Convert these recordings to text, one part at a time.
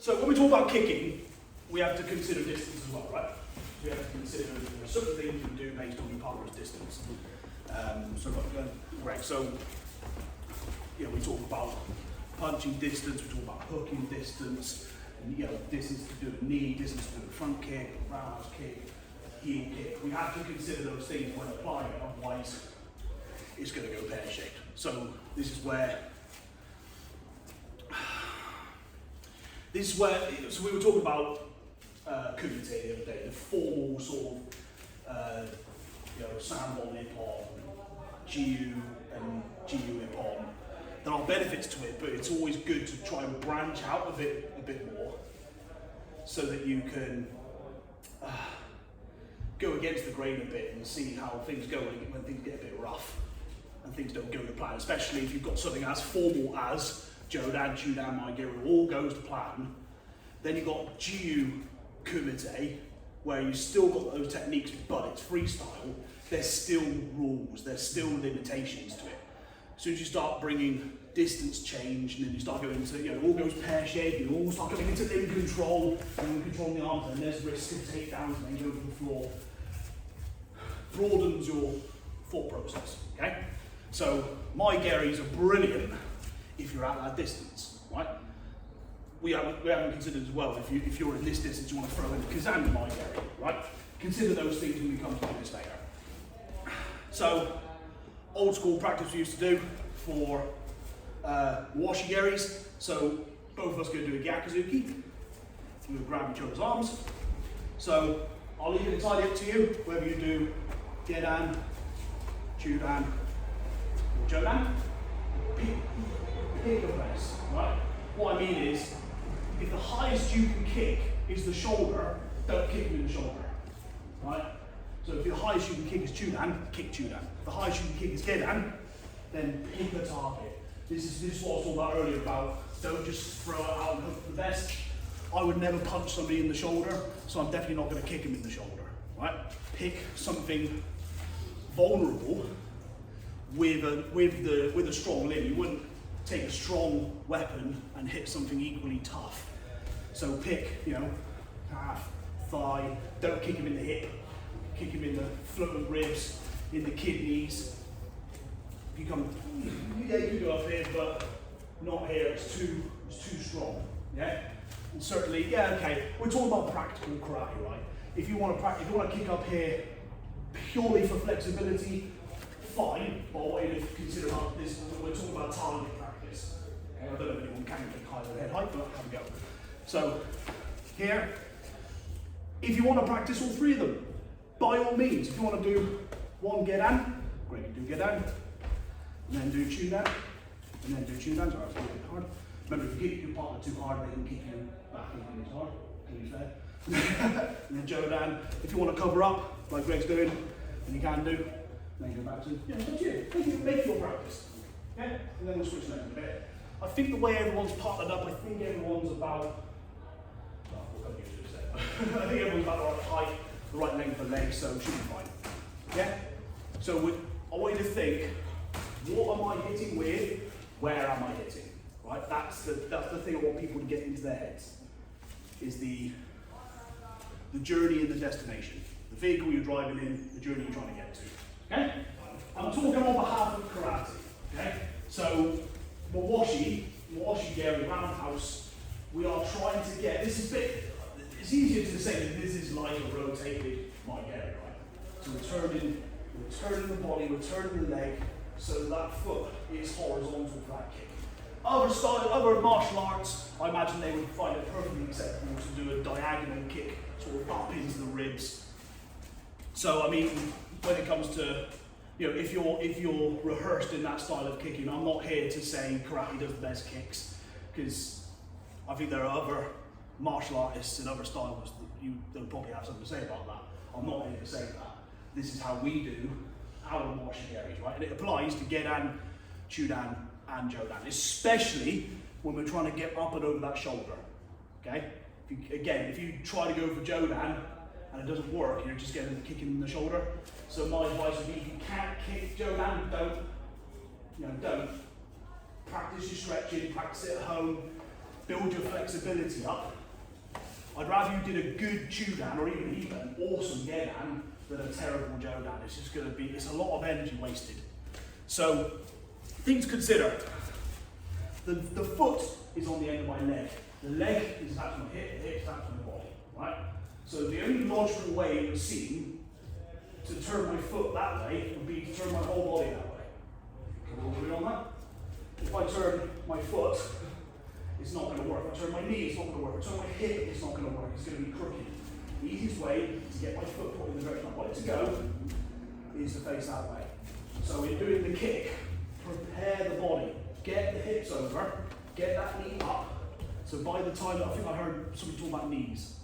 So when we talk about kicking, we have to consider distance as well, right? We have to consider certain things you can do based on your partner's distance. So we talk about punching distance, we talk about hooking distance, and distance to do a knee, distance to do a front kick, a roundhouse kick, heel kick. We have to consider those things when applying it, otherwise it's going to go pear-shaped. So this is where so we were talking about Kumite the other day, the formal sort of Sandan Nippon, Jiu and Jiu Nippon. There are benefits to it, but it's always good to try and branch out of it a bit more so that you can go against the grain a bit and see how things go when things get a bit rough and things don't go to plan, especially if you've got something as formal as Jodan, Chudan, Maigiri, all goes to plan. Then you've got Jiu Kumite, where you've still got those techniques, but it's freestyle. There's still rules, there's still limitations to it. As soon as you start bringing distance change, and then you start going into, it all goes pear-shaped, you all start going into limb control, and controlling the arms, and there's risk of takedowns, and then you go to the floor. Broadens your thought process, okay? So, Maigiris are brilliant if you're at that distance, right? We haven't considered as well, if you're in this distance, you want to throw in a Kazan Maigiri, right? Consider those things when we come to this later. So, old school practice we used to do for washi-geris. So both of us are going to do a gyakuzuki. We'll grab each other's arms. So I'll leave it entirely up to you whether you do Gedan, Chudan, or Jodan. Pick your best, right? What I mean is, if the highest you can kick is the shoulder, don't kick him in the shoulder, right? So if the highest you can kick is Chudan, kick Chudan. If the highest you can kick is Gedan, then pick a target. This is what I was talking about earlier about don't just throw it out and hope for the best. I would never punch somebody in the shoulder, so I'm definitely not going to kick him in the shoulder, right? Pick something vulnerable with a strong limb. You wouldn't take a strong weapon and hit something equally tough. So pick, calf, thigh, don't kick him in the hip. Kick him in the floating ribs, in the kidneys. If you come, you can go up here, but not here. It's too strong. Yeah, and certainly, okay. We're talking about practical karate, right? If you want to kick up here purely for flexibility, fine. But I want you to consider about this. We're talking about target practice. Okay? I don't know if anyone can kick higher than head height, but have a go. So here, if you want to practice all three of them, by all means, if you want to do one Gedan, great, you do Gedan, and then do Chudan, and then do Chudan, sorry, I was getting hard. Remember, if you kick your partner too hard, they can kick you back even as hard, to be fair. And then Jodan, if you want to cover up, like Greg's doing, and you can do, then go back to, that's it, make your practice. Okay? And then we'll switch legs a bit. I think the way everyone's partnered up, I think everyone's about, I think everyone's about the right height, the right length of legs, so it should be fine. Yeah? So I want you to think, what am I hitting with? Where am I hitting? Right? That's the thing I want people to get into their heads. Is the journey and the destination. The vehicle you're driving in, the journey you're trying to get to. Okay? I'm talking on behalf of karate. Okay? So washi-geri roundhouse, we are trying to get, it's easier to say that this is like a rotated Maigiri, right? So we're turning the body, we're turning the leg, so that foot is horizontal for that kick. Other martial arts, I imagine they would find it perfectly acceptable to do a diagonal kick, sort of up into the ribs. So I mean, when it comes to, if you're rehearsed in that style of kicking, I'm not here to say karate does the best kicks, because I think there are other martial artists and other styles that they'll probably have something to say about that. I'm not here to say that. This is how we do our washi-geris, right? And it applies to Gedan, Chudan, and Jodan, especially when we're trying to get up and over that shoulder. Okay? If you try to go for Jodan and it doesn't work, you're just getting kicking in the shoulder. So my advice would be, if you can't kick Jodan, don't. Practice your stretching, practice it at home. build your flexibility up. I'd rather you did a good Chudan or even an awesome Gedan than a terrible Jodan. It's just going to be, it's a lot of energy wasted. So, things to consider. The foot is on the end of my leg. The leg is attached to my hip, the hip is attached to my body, right? So the only logical way it would seem to turn my foot that way would be to turn my whole body that way. Can we all agree on that? If I turn my foot, it's not going to work. If I turn my knee, it's not going to work. If I turn my hip, it's not going to work. It's going to be crooked. The easiest way to get my foot put in the direction I want it to go is to face that way. So in doing the kick, prepare the body. Get the hips over, get that knee up. So by the time, I think I heard somebody talk about knees.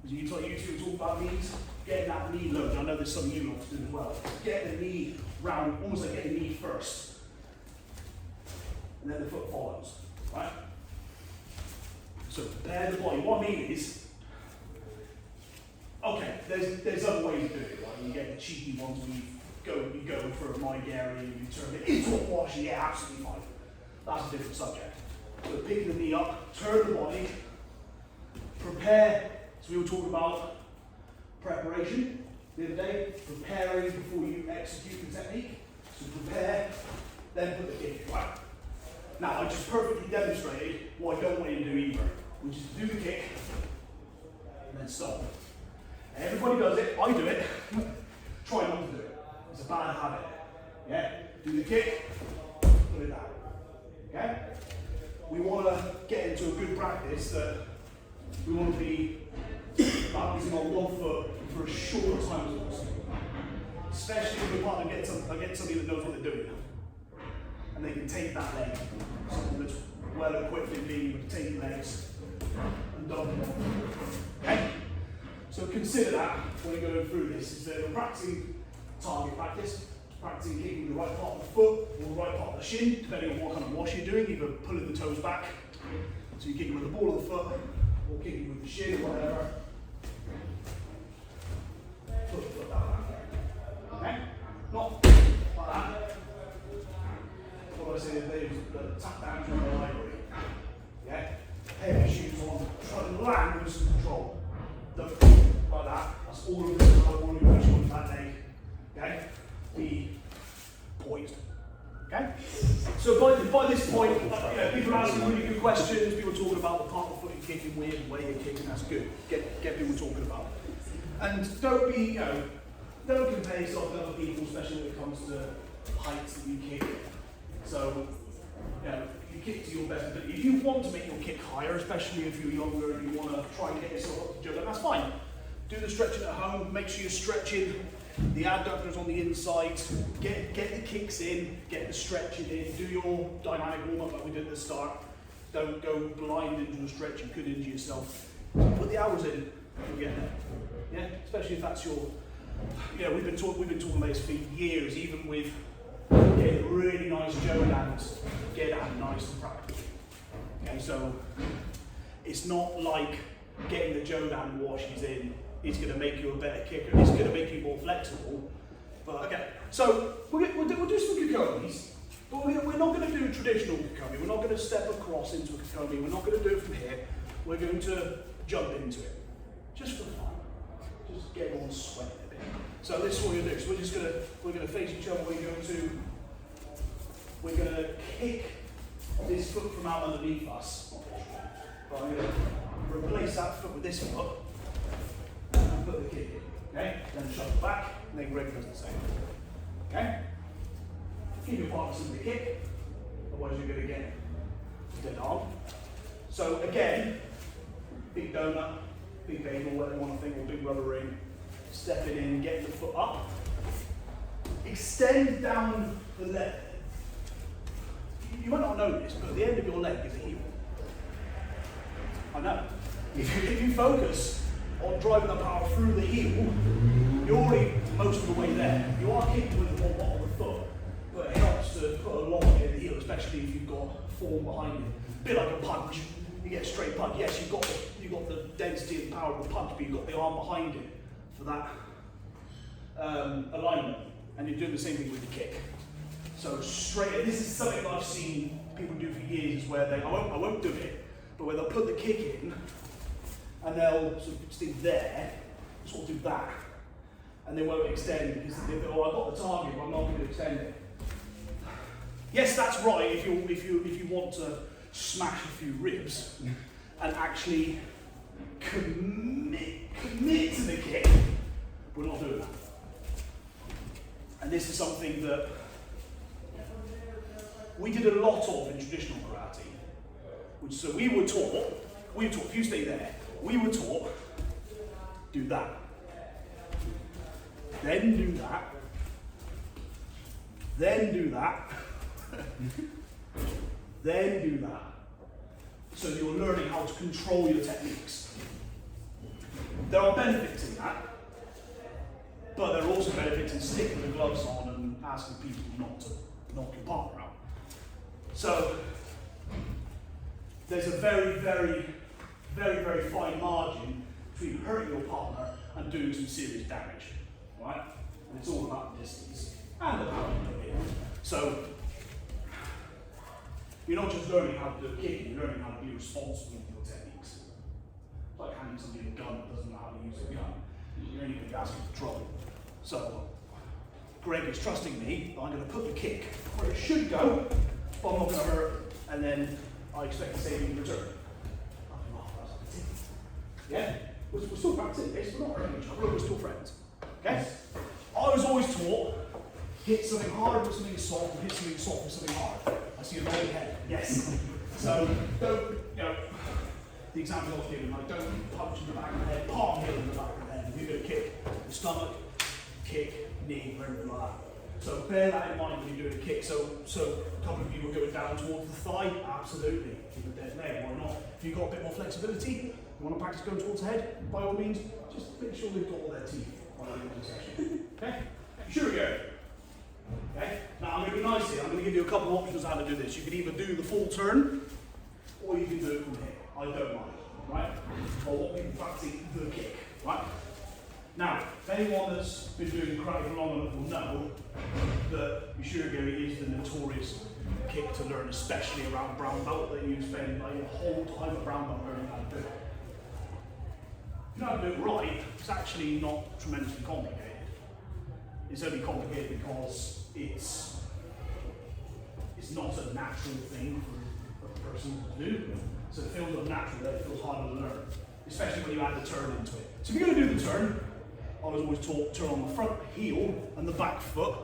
You two talk about knees, getting that knee low. I know there's some of you lot to do as well. Get the knee round, almost like get the knee first. And then the foot follows, right? So prepare the body. What I mean is, okay, there's other ways to do it, right? You get the cheeky ones where you go for a my area and you turn it into a wash, yeah, absolutely fine. That's a different subject. So picking the knee up, turn the body, prepare. So we were talking about preparation the other day, preparing before you execute the technique. So prepare, then put the kick, right? Now I just perfectly demonstrated what I don't want you to do either, which is to do the kick and then stop. And everybody does it, I do it. Try not to do it. It's a bad habit. Yeah? Do the kick, put it down. Okay? We want to get into a good practice that we want to be balancing on one foot for as short a time as possible. Especially when we're partner gets somebody that knows what they're doing. And they can take that leg, someone that's well equipped in being able to take legs and double them. Okay? So consider that when you're going through this, is that we're practicing target practice, practicing kicking the right part of the foot or the right part of the shin, depending on what kind of wash you're doing, either pulling the toes back, so you're kicking with the ball of the foot, or kicking with the shin or whatever. Put the foot down like that. Okay? Not like that. What I say is the tap down from the library. Yeah? Heavy shoes on, try to land with some control. Don't like that. That's all of this. I want to make sure that leg. Okay? Be poised. Okay? So by this point, people are asking really good questions. People are talking about the part of the foot you're kicking with, the way you're kicking. That's good. Get people talking about it. And don't be, don't compare yourself to other people, especially when it comes to heights that you kick. So, you kick to your best ability. If you want to make your kick higher, especially if you're younger and you want to try and get yourself up to juggle, that's fine. Do the stretching at home. Make sure you're stretching the adductors on the inside. Get the kicks in. Get the stretching in. Do your dynamic warm-up like we did at the start. Don't go blind into the stretch. You could injure yourself. Put the hours in. You'll get there. Yeah, especially if that's your. We've been talking about this for years, even with getting really nice Jodans, get out nice and practical. Okay, so it's not like getting the Jodan washes in is going to make you a better kicker. It's going to make you more flexible. But okay, so we'll do some Kikomis, but we're not going to do a traditional Kikomi. We're not going to step across into a Kikomi. We're not going to do it from here. We're going to jump into it, just for fun. Just get everyone sweating a bit. So this is what we're going to do. So we're going to face each other. We're going to kick this foot from out underneath us. But I'm going to replace that foot with this foot and put the kick in. Okay? Then shove back, and then Greg does the same. Okay? Keep your partner in the kick, otherwise you're going to get dead arm. So again, big donut, big bagel, whatever you want to think, or big rubber ring. Stepping in, getting the foot up. Extend down the leg. You might not know this, but the end of your leg is a heel. I know. If you focus on driving the power through the heel, you're already most of the way there. You are kicking with the bottom of the foot, but it helps to put a lot in the heel, especially if you've got form behind it. A bit like a punch. You get a straight punch. Yes, you've got the density and power of the punch, but you've got the arm behind it for that alignment. And you're doing the same thing with the kick. So straight, this is something that I've seen people do for years, where I won't do it, but where they'll put the kick in, and they'll sort of stay there, sort of do that, and they won't extend because they think, oh, I've got the target, but I'm not going to extend it. Yes, that's right. If you want to smash a few ribs and actually commit to the kick, we're not doing that. And this is something that we did a lot of in traditional karate. So we were taught, if you stay there, we were taught, do that. Then do that. Then do that. Then do that. So you're learning how to control your techniques. There are benefits in that, but there are also benefits in sticking the gloves on and asking people not to knock your partner out. So there's a very, very, very, very fine margin between hurting your partner and doing some serious damage, right? And it's all about the distance and the power you put in. So you're not just learning how to do kicking, you're learning how to be responsible with your techniques. It's like handing somebody a gun that doesn't know how to use a gun. You're only going to be asking for trouble. So Greg is trusting me that I'm going to put the kick where it should go, but I'm not going to hurt, and then I expect to save in return. Yeah? We're still practicing this, we're not hurting each other, we're still friends. Okay? I was always taught, hit something hard with something soft, and hit something soft with something hard. I see a nodding head. Yes. So don't, the example I was given, like don't punch in the back of the head, palm heel in the back of the head. If you're going to kick the stomach, kick, knee, or anything like that. So bear that in mind when you're doing a kick. So a couple of you were going down towards the thigh, absolutely. Keep a dead leg, why not? If you've got a bit more flexibility, you want to practice going towards the head, by all means, just make sure they've got all their teeth while you're in the session. Okay? Sure we go. Okay? Now I'm going to be nice here. I'm going to give you a couple of options how to do this. You can either do the full turn, or you can do it from here. I don't mind, right? Or what we can practice the kick, right? Now, if anyone that's been doing karate for long enough will know that Ushirigiri is the notorious kick to learn, especially around brown belt, that you spend like a whole time at brown belt learning how to do it. If you know how to do it right, it's actually not tremendously complicated. It's only complicated because it's not a natural thing for a person to do. So it feels unnatural, that it feels harder to learn, especially when you add the turn into it. So if you're going to do the turn, I was always taught turn on the front heel and the back foot.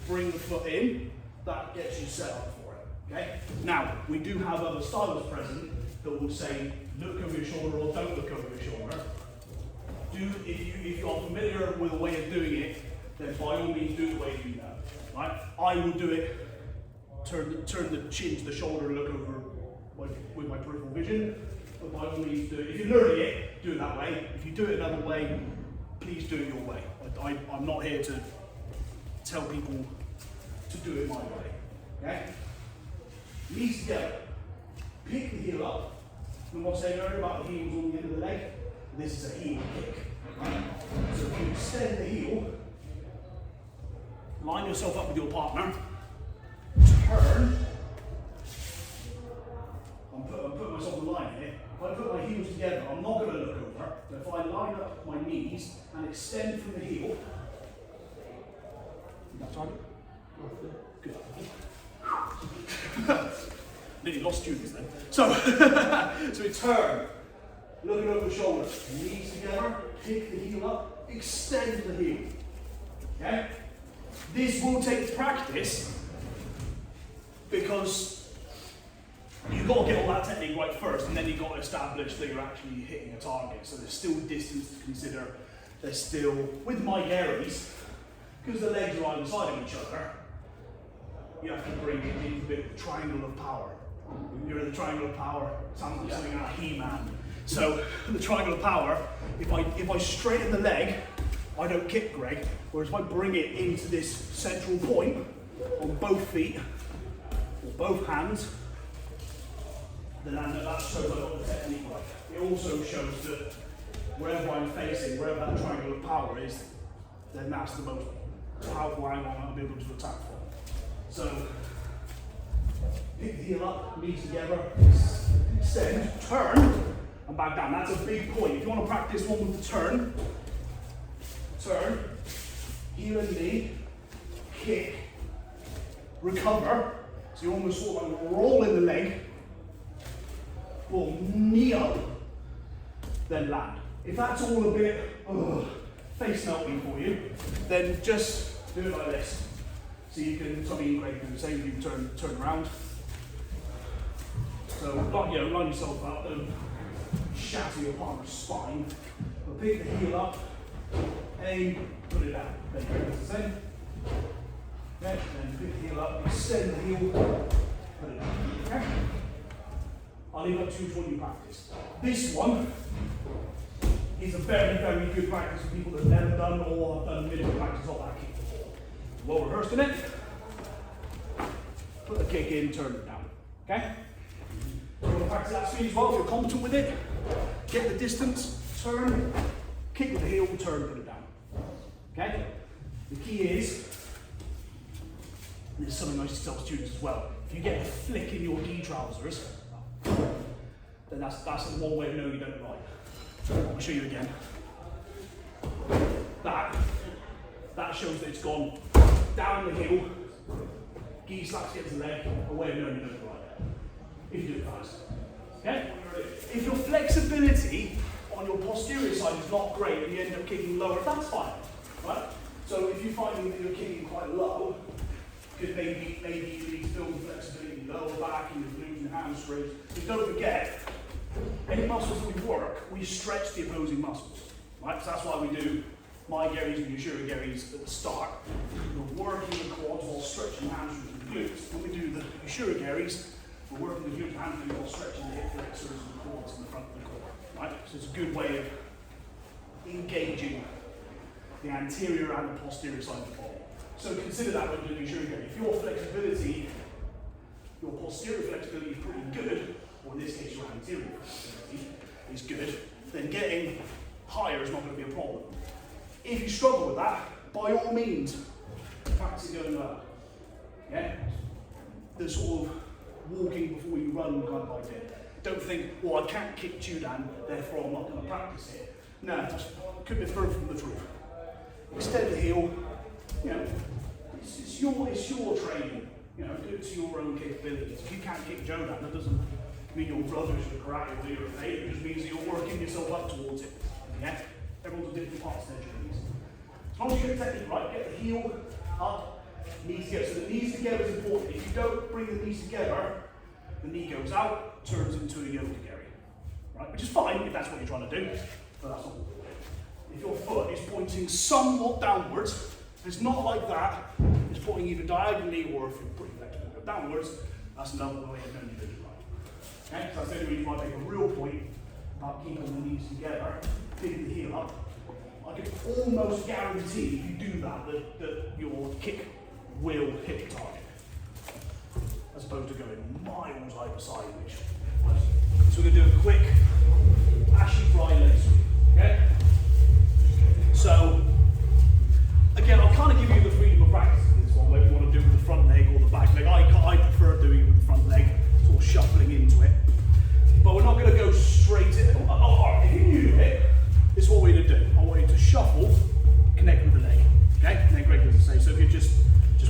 Bring the foot in, that gets you set up for it. Okay? Now, we do have other styles present that will say look over your shoulder or don't look over your shoulder. If you're familiar with a way of doing it, then by all means do it the way you know. Right? I will do it, turn the chin to the shoulder and look over with my peripheral vision. But by all means do it. If you're learning it, do it that way. If you do it another way, please do it your way. I'm not here to tell people to do it my way. Okay? Knees together. Pick the heel up. And what I was saying earlier about the heels on the end of the leg, this is a heel kick. Right? So if you extend the heel, line yourself up with your partner, turn. I'm putting myself in line here. If I put my heels together, I'm not going to look over. But if I line up my knees and extend from the heel, that time? Good. Nearly lost students then. So we turn, looking over the shoulder, knees together, pick the heel up, extend the heel. Okay? This will take practice because you've got to get all that technique right first, and then you've got to establish that you're actually hitting a target. So there's still distance to consider. There's still, with my Garies, because the legs are either side of each other, you have to bring it into the triangle of power. You're in the triangle of power, sounds like something out of He-Man. So the triangle of power, if I straighten the leg, I don't kick Greg, whereas if I bring it into this central point on both feet, or both hands, then that shows I've got the technique right. It also shows that wherever I'm facing, wherever that triangle of power is, then that's the most powerful angle I'm be able to attack from. So pick the heel up, knees together, extend, turn, and back down. That's a big point. If you want to practice one with the turn, heel and knee, kick, recover. So you're almost sort of like rolling the leg, boom, knee up, then land. If that's all a bit face melting for you, then just do it like this. So you can, Tommy and Greg do the same, you can turn around. So line yourself up, don't shatter your partner's spine. But pick the heel up, aim, put it down. Then Greg does the same. Okay, then pick the heel up, extend the heel, put it down. Okay? I'll leave up to which one you practice. This one is a very, very good practice for people that have never done or have done a minimum practice of that kick before. Well rehearsed in it. Put the kick in, turn it down. Okay? So you want to practice that speed as well if you're competent with it. Get the distance, turn, kick with the heel, turn, put it down. Okay? The key is, and this is something I used to tell students as well, if you get a flick in your gi trousers, then that's the one way of knowing you don't right. I'll show you again. That shows that it's gone down the heel, gi slaps against the leg, a way of knowing you don't right. If you do it fast. Okay? If your flexibility on your posterior side is not great and you end up kicking lower, that's fine. Right? So if you're finding that you're kicking quite low, because maybe you need to build flexibility in your lower back and your glutes and hamstrings. But don't forget, any muscles that we work, we stretch the opposing muscles. Right? So that's why we do my geris and Ushira geris at the start. We're working the quads while stretching the hamstrings and the glutes. When we do the Ushira geris, we're working the glutes and hamstrings while stretching the hip flexors and the quads in the front of the core. Right? So it's a good way of engaging the anterior and the posterior side of the body. So consider that when you're doing Ushira geri. If your flexibility, your posterior flexibility is pretty good, or in this case your anterior flexibility is good, then getting higher is not going to be a problem. If you struggle with that, by all means, practice it going lower. Yeah? The sort of walking before you run kind of idea. Don't think, well, I can't kick Jodan, therefore I'm not going to practice it. No, that couldn't be further from the truth. Extend the heel, you know, it's your training, you know, do it to your own capabilities. If you can't kick Jodan, that doesn't mean your brothers or karate or you're a failure, it just means that you're working yourself up towards it. Yeah? Everyone's at different parts of their journeys. As long as you get the technique right, get the heel up, knees together. So the knees together is important. If you don't bring the knees together, the knee goes out, turns into a Yondan geri. Right? Which is fine if that's what you're trying to do, but that's not what we're doing. If your foot is pointing somewhat downwards, if it's not like that, it's pointing either diagonally or if you're pretty flexible, go downwards, that's another way of knowing you did it right. Okay? So that's the only reason why I make a real point about keeping the knees together, picking the heel up. I can almost guarantee if you do that, that your kick will hit the target. As opposed to going miles either side, which. So we're going to do a quick ashy fly leg sweep. Okay? So, again, I'll kind of give you the freedom of practice in this one, whether you want to do it with the front leg or the back leg. I prefer doing it with the front leg, sort of shuffling into it. But we're not going to go straight in. Alright, if you're new to it, this is what we're going to do. I want you to shuffle, connect with the leg. Okay? And then Greg does the same. So if you're just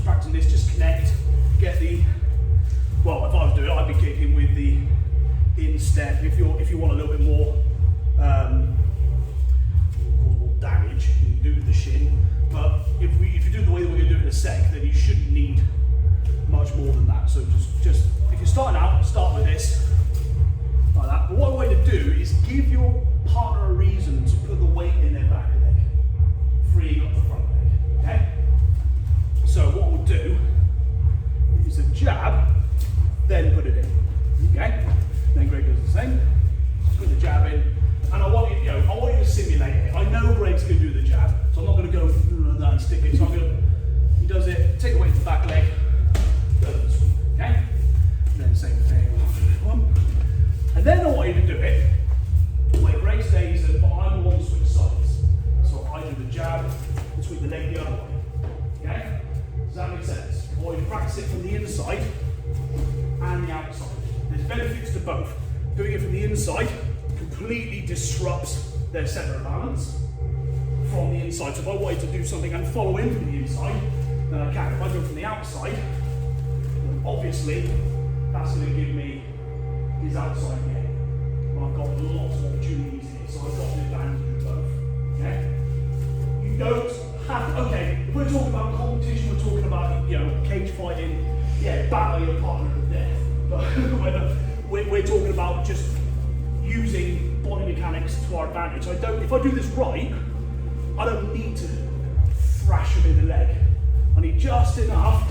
practicing this, just connect, get the, well, if I was doing it, I'd be kicking with the instep. If you want a little bit more damage, you can do it with the shin. But if you do it the way that we're going to do it in a sec, then you shouldn't need much more than that. So just if you're starting out, start with this, like that. But one way to do is give your partner a reason to put the weight in their back leg, freeing up the front leg. Okay? So what we'll do is a jab, then put it in. Okay? Then Greg does the same. Put the jab in. And I want you to simulate it. I know Greg's going to do the jab, so I'm not going to go like that and stick it. So he does it, take away the back leg, go to the sweep. Okay? And then same thing. One. And then I want you to do it where Greg stays and I'm the one to switch sides. So I do the jab and sweep the leg the other way. Okay? Does that make sense? I want you to practice it from the inside and the both. Doing it from the inside completely disrupts their centre of balance from the inside. So if I wanted to do something and follow in from the inside, then I can. If I go from the outside, then obviously that's going to give me his outside game. But I've got lots of opportunities here, so I've got the advantage of both. Okay? You don't have to, okay, if we're talking about competition, we're talking about, you know, cage fighting, yeah, battle your partner to death. But when we're talking about just using body mechanics to our advantage. So if I do this right, I don't need to thrash him in the leg. I need just enough